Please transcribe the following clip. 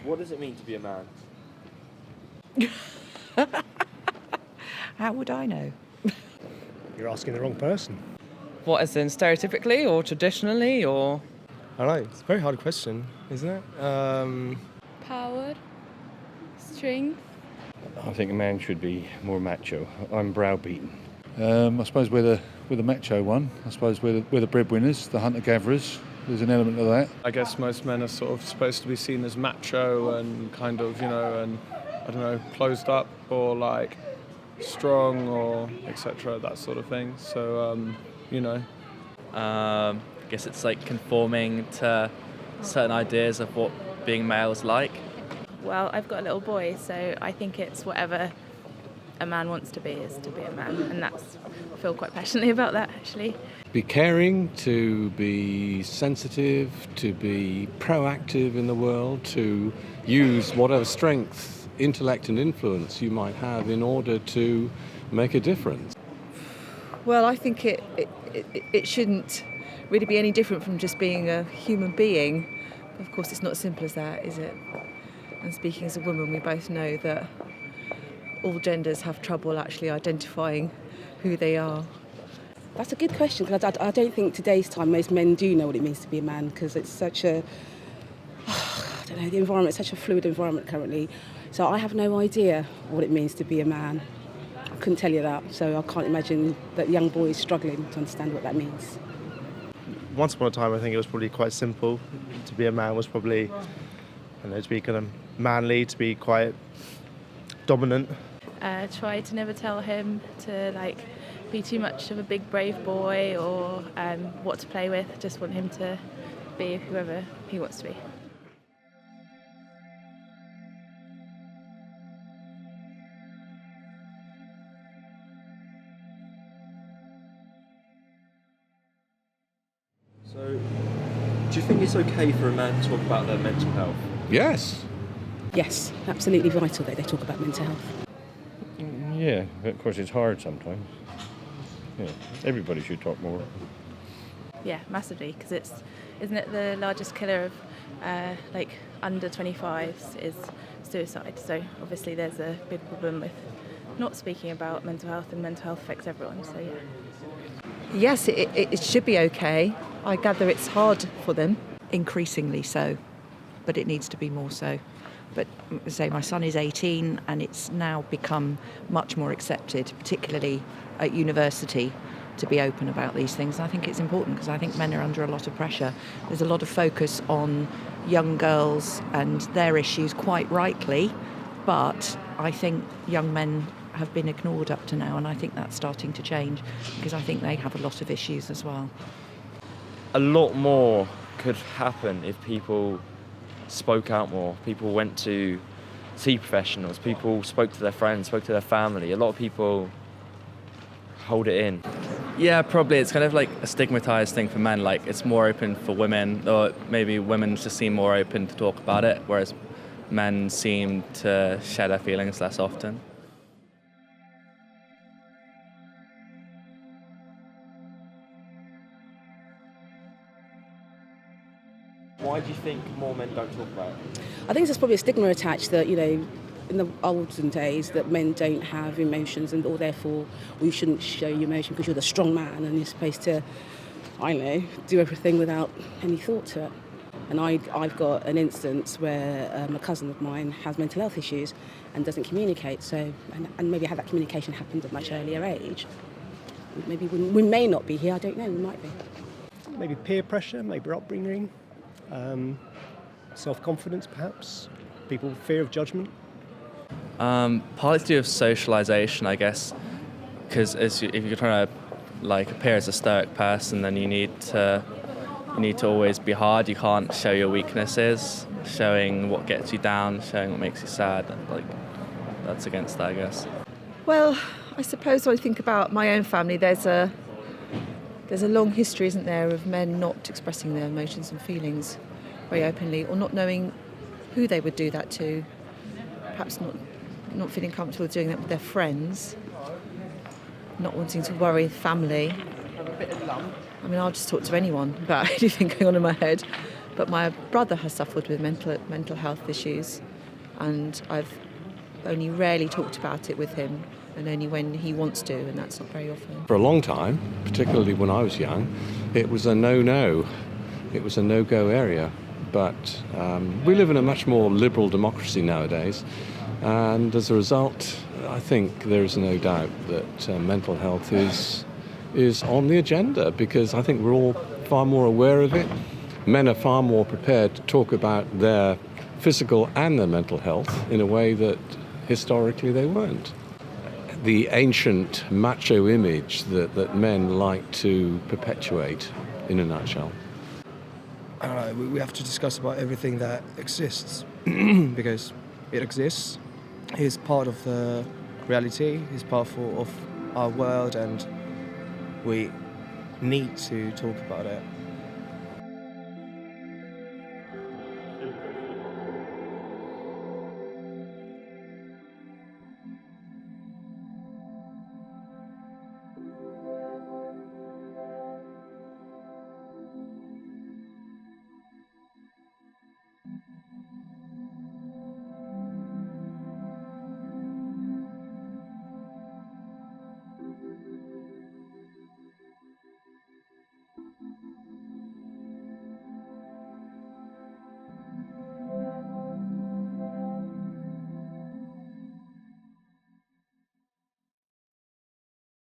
What does it mean to be a man? How would I know? You're asking the wrong person. What, as in stereotypically or traditionally or? I don't know, it's a very hard question, isn't it? Power, strength. I think a man should be more macho. I'm browbeaten. I suppose we're the macho one. I suppose we're the breadwinners, the hunter-gatherers. There's an element of that. I guess most men are sort of supposed to be seen as macho and kind of, and I don't know, closed up or like strong or etc. that sort of thing. So, I guess it's like conforming to certain ideas of what being male is like. Well, I've got a little boy, so I think it's whatever a man wants to be is to be a man, and I feel quite passionately about that actually. Be caring, to be sensitive, to be proactive in the world, to use whatever strength, intellect and influence you might have in order to make a difference. Well, I think it shouldn't really be any different from just being a human being. Of course, it's not as simple as that, is it? And speaking as a woman, we both know that all genders have trouble actually identifying who they are. That's a good question, because I don't think today's time most men do know what it means to be a man, because it's such a, the environment's such a fluid environment currently. So I have no idea what it means to be a man. I couldn't tell you that, so I can't imagine that young boys struggling to understand what that means. Once upon a time, I think it was probably quite simple. To be a man was probably, to be kind of manly, to be quite dominant. Try to never tell him to be too much of a big brave boy or what to play with. Just want him to be whoever he wants to be. So, do you think it's okay for a man to talk about their mental health? Yes. Yes, absolutely vital that they talk about mental health. Yeah, of course it's hard sometimes. Yeah, everybody should talk more. Yeah, massively, because isn't it the largest killer of under 25s is suicide? So obviously there's a big problem with not speaking about mental health, and mental health affects everyone. So yeah. Yes, it should be okay. I gather it's hard for them, increasingly so, but it needs to be more so. But say my son is 18 and it's now become much more accepted, particularly at university, to be open about these things. And I think it's important because I think men are under a lot of pressure. There's a lot of focus on young girls and their issues, quite rightly, but I think young men have been ignored up to now, and I think that's starting to change because I think they have a lot of issues as well. A lot more could happen if people spoke out more. People went to see professionals. People spoke to their friends, spoke to their family. A lot of people hold it in. Yeah, probably. It's kind of like a stigmatized thing for men. Like it's more open for women, or maybe women just seem more open to talk about it, whereas men seem to share their feelings less often. Why do you think more men don't talk about it? I think there's probably a stigma attached that, in the olden days that men don't have emotions or therefore we shouldn't show your emotion because you're the strong man and you're supposed to, do everything without any thought to it. And I've got an instance where a cousin of mine has mental health issues and doesn't communicate. So, and maybe had that communication happened at a much earlier age, maybe we may not be here, I don't know, we might be. Maybe peer pressure, maybe upbringing, self-confidence perhaps, people fear of judgment. Partly to do with socialisation, I guess, because if you're trying to appear as a stoic person, then you need to always be hard. You can't show your weaknesses, showing what gets you down, showing what makes you sad. That's against that, I guess. Well, I suppose when I think about my own family, there's a long history, isn't there, of men not expressing their emotions and feelings very openly, or not knowing who they would do that to, perhaps not feeling comfortable doing that with their friends, not wanting to worry family. I mean, I'll just talk to anyone about anything going on in my head. But my brother has suffered with mental health issues, and I've only rarely talked about it with him, and only when he wants to, and that's not very often. For a long time, particularly when I was young, it was a no-no. It was a no-go area. But we live in a much more liberal democracy nowadays, and as a result, I think there is no doubt that mental health is on the agenda, because I think we're all far more aware of it. Men are far more prepared to talk about their physical and their mental health in a way that historically they weren't. The ancient macho image that men like to perpetuate, in a nutshell. I don't know, we have to discuss about everything that exists because it exists. It's part of the reality, it's part of our world, and we need to talk about it.